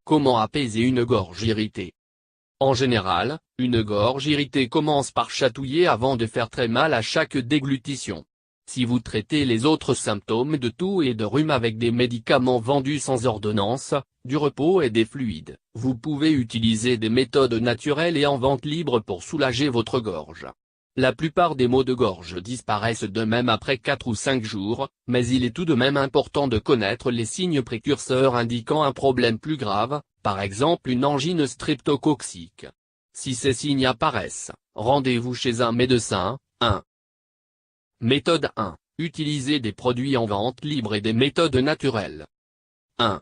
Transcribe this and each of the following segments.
Comment apaiser une gorge irritée? En général, une gorge irritée commence par chatouiller avant de faire très mal à chaque déglutition. Si vous traitez les autres symptômes de toux et de rhume avec des médicaments vendus sans ordonnance, du repos et des fluides, vous pouvez utiliser des méthodes naturelles et en vente libre pour soulager votre gorge. La plupart des maux de gorge disparaissent d'eux-mêmes après 4 ou 5 jours, mais il est tout de même important de connaître les signes précurseurs indiquant un problème plus grave, par exemple une angine streptococcique. Si ces signes apparaissent, rendez-vous chez un médecin. 1. Méthode 1. Utilisez des produits en vente libre et des méthodes naturelles. 1.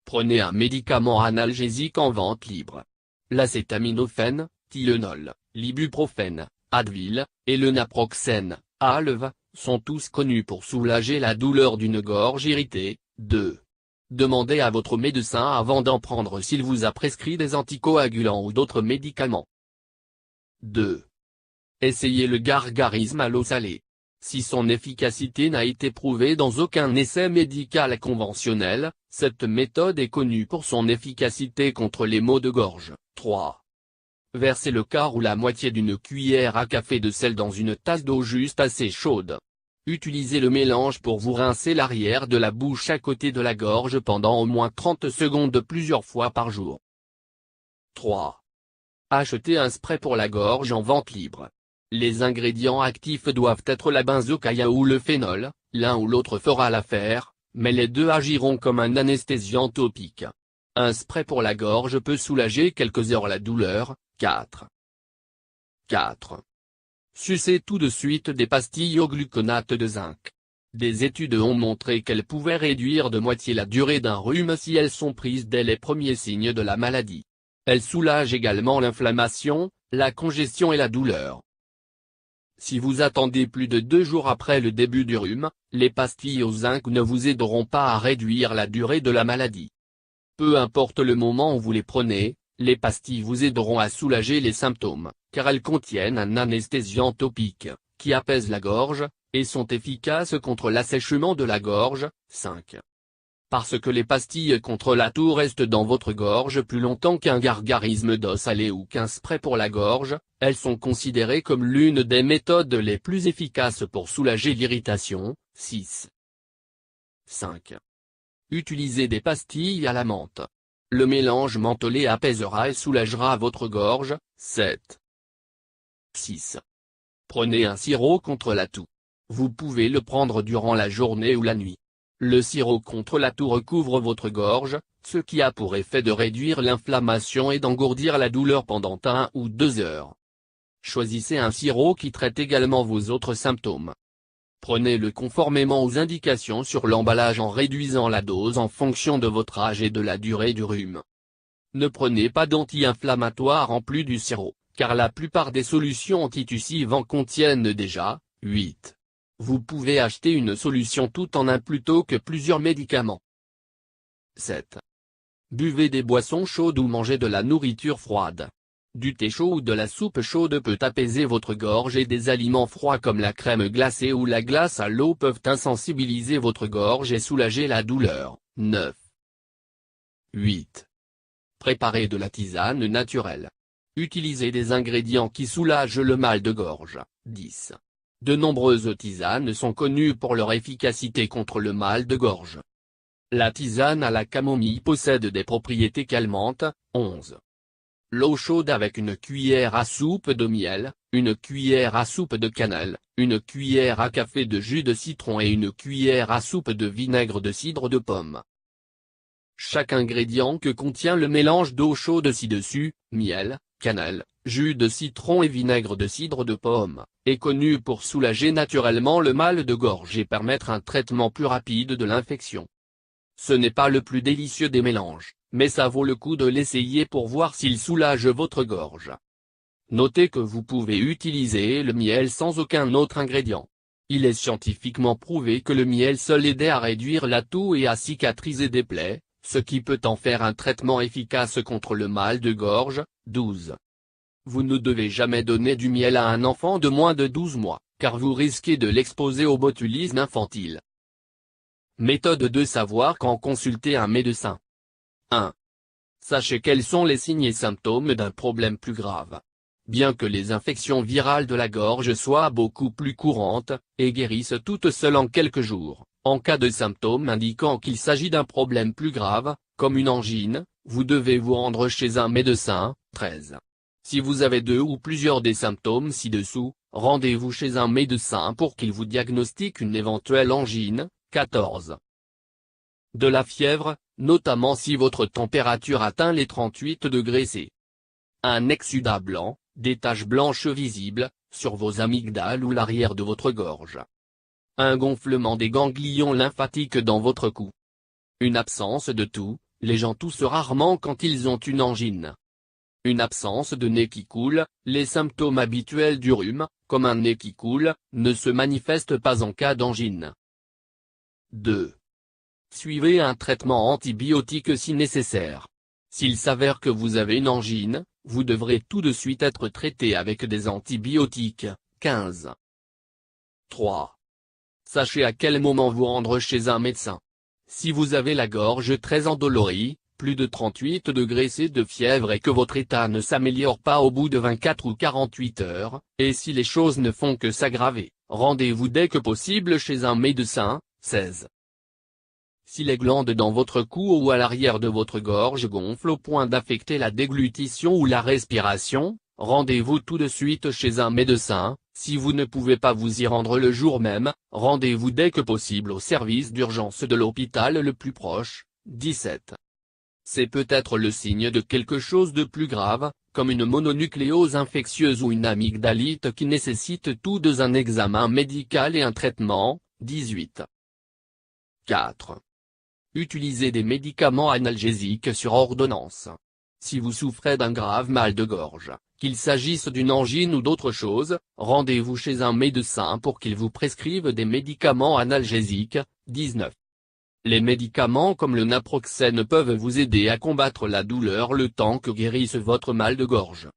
Prenez un médicament analgésique en vente libre. L'acétaminophène, Tylenol, l'ibuprofène, Advil, et le naproxène, Aleve, sont tous connus pour soulager la douleur d'une gorge irritée. 2. Demandez à votre médecin avant d'en prendre s'il vous a prescrit des anticoagulants ou d'autres médicaments. 2. Essayez le gargarisme à l'eau salée. Si son efficacité n'a été prouvée dans aucun essai médical conventionnel, cette méthode est connue pour son efficacité contre les maux de gorge. 3. Versez le quart ou la moitié d'une cuillère à café de sel dans une tasse d'eau juste assez chaude. Utilisez le mélange pour vous rincer l'arrière de la bouche à côté de la gorge pendant au moins 30 secondes plusieurs fois par jour. 3. Achetez un spray pour la gorge en vente libre. Les ingrédients actifs doivent être la benzocaïa ou le phénol, l'un ou l'autre fera l'affaire, mais les deux agiront comme un anesthésiant topique. Un spray pour la gorge peut soulager quelques heures la douleur. 4. Sucez tout de suite des pastilles au gluconate de zinc. Des études ont montré qu'elles pouvaient réduire de moitié la durée d'un rhume si elles sont prises dès les premiers signes de la maladie. Elles soulagent également l'inflammation, la congestion et la douleur. Si vous attendez plus de 2 jours après le début du rhume, les pastilles au zinc ne vous aideront pas à réduire la durée de la maladie. Peu importe le moment où vous les prenez, les pastilles vous aideront à soulager les symptômes, car elles contiennent un anesthésiant topique, qui apaise la gorge, et sont efficaces contre l'assèchement de la gorge. 5. Parce que les pastilles contre la toux restent dans votre gorge plus longtemps qu'un gargarisme d'eau salée ou qu'un spray pour la gorge, elles sont considérées comme l'une des méthodes les plus efficaces pour soulager l'irritation. 6. 5. Utilisez des pastilles à la menthe. Le mélange mentholé apaisera et soulagera votre gorge. 7. 6. Prenez un sirop contre la toux. Vous pouvez le prendre durant la journée ou la nuit. Le sirop contre la toux recouvre votre gorge, ce qui a pour effet de réduire l'inflammation et d'engourdir la douleur pendant 1 ou 2 heures. Choisissez un sirop qui traite également vos autres symptômes. Prenez-le conformément aux indications sur l'emballage en réduisant la dose en fonction de votre âge et de la durée du rhume. Ne prenez pas d'anti-inflammatoires en plus du sirop, car la plupart des solutions antitussives en contiennent déjà. 8. Vous pouvez acheter une solution tout en un plutôt que plusieurs médicaments. 7. Buvez des boissons chaudes ou mangez de la nourriture froide. Du thé chaud ou de la soupe chaude peut apaiser votre gorge et des aliments froids comme la crème glacée ou la glace à l'eau peuvent insensibiliser votre gorge et soulager la douleur. 9. 8. Préparez de la tisane naturelle. Utilisez des ingrédients qui soulagent le mal de gorge. 10. De nombreuses tisanes sont connues pour leur efficacité contre le mal de gorge. La tisane à la camomille possède des propriétés calmantes. 11. L'eau chaude avec une cuillère à soupe de miel, une cuillère à soupe de cannelle, une cuillère à café de jus de citron et une cuillère à soupe de vinaigre de cidre de pomme. Chaque ingrédient que contient le mélange d'eau chaude ci-dessus, miel, cannelle, jus de citron et vinaigre de cidre de pomme, est connu pour soulager naturellement le mal de gorge et permettre un traitement plus rapide de l'infection. Ce n'est pas le plus délicieux des mélanges, mais ça vaut le coup de l'essayer pour voir s'il soulage votre gorge. Notez que vous pouvez utiliser le miel sans aucun autre ingrédient. Il est scientifiquement prouvé que le miel seul aide à réduire la toux et à cicatriser des plaies, ce qui peut en faire un traitement efficace contre le mal de gorge. 12. Vous ne devez jamais donner du miel à un enfant de moins de 12 mois, car vous risquez de l'exposer au botulisme infantile. Méthode de savoir quand consulter un médecin. 1. Sachez quels sont les signes et symptômes d'un problème plus grave. Bien que les infections virales de la gorge soient beaucoup plus courantes, et guérissent toutes seules en quelques jours, en cas de symptômes indiquant qu'il s'agit d'un problème plus grave, comme une angine, vous devez vous rendre chez un médecin. 13. Si vous avez deux ou plusieurs des symptômes ci-dessous, rendez-vous chez un médecin pour qu'il vous diagnostique une éventuelle angine. 14. De la fièvre, notamment si votre température atteint les 38 degrés C. Un exsudat blanc, des taches blanches visibles, sur vos amygdales ou l'arrière de votre gorge. Un gonflement des ganglions lymphatiques dans votre cou. Une absence de toux, les gens toussent rarement quand ils ont une angine. Une absence de nez qui coule, les symptômes habituels du rhume, comme un nez qui coule, ne se manifestent pas en cas d'angine. 2. Suivez un traitement antibiotique si nécessaire. S'il s'avère que vous avez une angine, vous devrez tout de suite être traité avec des antibiotiques. 15. 3. Sachez à quel moment vous rendre chez un médecin. Si vous avez la gorge très endolorie, plus de 38 degrés C de fièvre et que votre état ne s'améliore pas au bout de 24 ou 48 heures, et si les choses ne font que s'aggraver, rendez-vous dès que possible chez un médecin. 16. Si les glandes dans votre cou ou à l'arrière de votre gorge gonflent au point d'affecter la déglutition ou la respiration, rendez-vous tout de suite chez un médecin. Si vous ne pouvez pas vous y rendre le jour même, rendez-vous dès que possible au service d'urgence de l'hôpital le plus proche. 17. C'est peut-être le signe de quelque chose de plus grave, comme une mononucléose infectieuse ou une amygdalite qui nécessite tout de un examen médical et un traitement. 18. 4. Utilisez des médicaments analgésiques sur ordonnance. Si vous souffrez d'un grave mal de gorge, qu'il s'agisse d'une angine ou d'autre chose, rendez-vous chez un médecin pour qu'il vous prescrive des médicaments analgésiques. 19. Les médicaments comme le naproxène peuvent vous aider à combattre la douleur le temps que guérisse votre mal de gorge.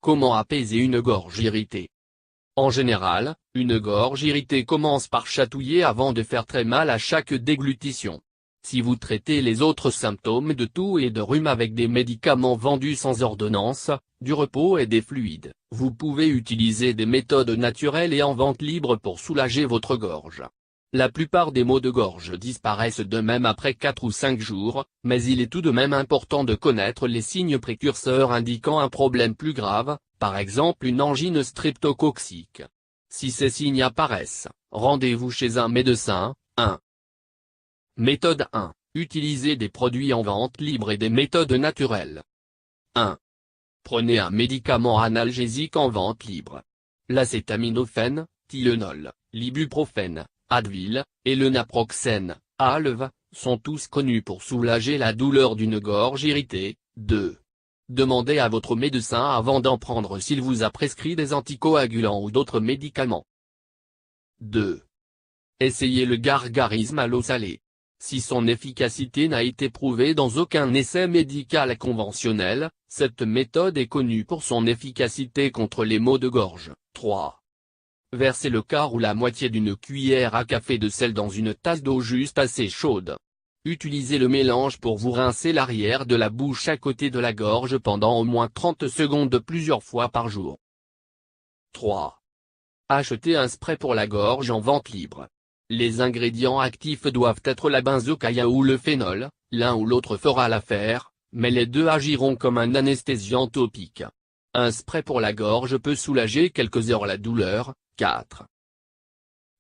Comment apaiser une gorge irritée? En général, une gorge irritée commence par chatouiller avant de faire très mal à chaque déglutition. Si vous traitez les autres symptômes de toux et de rhume avec des médicaments vendus sans ordonnance, du repos et des fluides, vous pouvez utiliser des méthodes naturelles et en vente libre pour soulager votre gorge. La plupart des maux de gorge disparaissent d'eux-mêmes après 4 ou 5 jours, mais il est tout de même important de connaître les signes précurseurs indiquant un problème plus grave, par exemple une angine streptococcique. Si ces signes apparaissent, rendez-vous chez un médecin. 1. Méthode 1. Utilisez des produits en vente libre et des méthodes naturelles. 1. Prenez un médicament analgésique en vente libre. L'acétaminophène, Tylenol, l'ibuprofène, Advil, et le naproxène, Aleve, sont tous connus pour soulager la douleur d'une gorge irritée. 2. Demandez à votre médecin avant d'en prendre s'il vous a prescrit des anticoagulants ou d'autres médicaments. 2. Essayez le gargarisme à l'eau salée. Si son efficacité n'a été prouvée dans aucun essai médical conventionnel, cette méthode est connue pour son efficacité contre les maux de gorge. 3. Versez le quart ou la moitié d'une cuillère à café de sel dans une tasse d'eau juste assez chaude. Utilisez le mélange pour vous rincer l'arrière de la bouche à côté de la gorge pendant au moins 30 secondes plusieurs fois par jour. 3. Achetez un spray pour la gorge en vente libre. Les ingrédients actifs doivent être la benzocaïa ou le phénol, l'un ou l'autre fera l'affaire, mais les deux agiront comme un anesthésiant topique. Un spray pour la gorge peut soulager quelques heures la douleur. 4.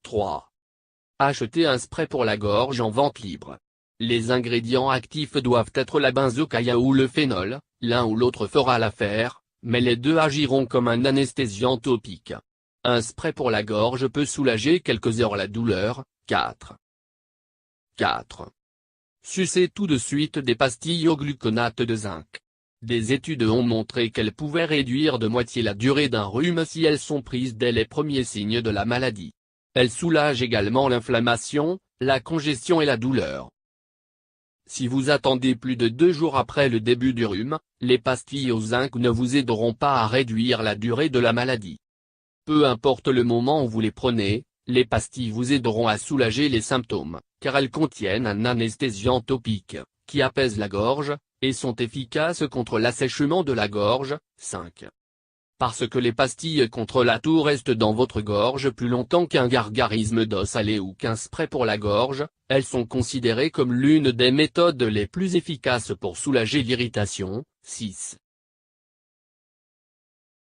3. Achetez un spray pour la gorge en vente libre. Les ingrédients actifs doivent être la benzocaïa ou le phénol, l'un ou l'autre fera l'affaire, mais les deux agiront comme un anesthésiant topique. Un spray pour la gorge peut soulager quelques heures la douleur. 4. 4. Sucez tout de suite des pastilles au gluconate de zinc. Des études ont montré qu'elles pouvaient réduire de moitié la durée d'un rhume si elles sont prises dès les premiers signes de la maladie. Elles soulagent également l'inflammation, la congestion et la douleur. Si vous attendez plus de 2 jours après le début du rhume, les pastilles au zinc ne vous aideront pas à réduire la durée de la maladie. Peu importe le moment où vous les prenez, les pastilles vous aideront à soulager les symptômes, car elles contiennent un anesthésiant topique, qui apaise la gorge, et sont efficaces contre l'assèchement de la gorge. 5. Parce que les pastilles contre la toux restent dans votre gorge plus longtemps qu'un gargarisme d'eau salée ou qu'un spray pour la gorge, elles sont considérées comme l'une des méthodes les plus efficaces pour soulager l'irritation. 6.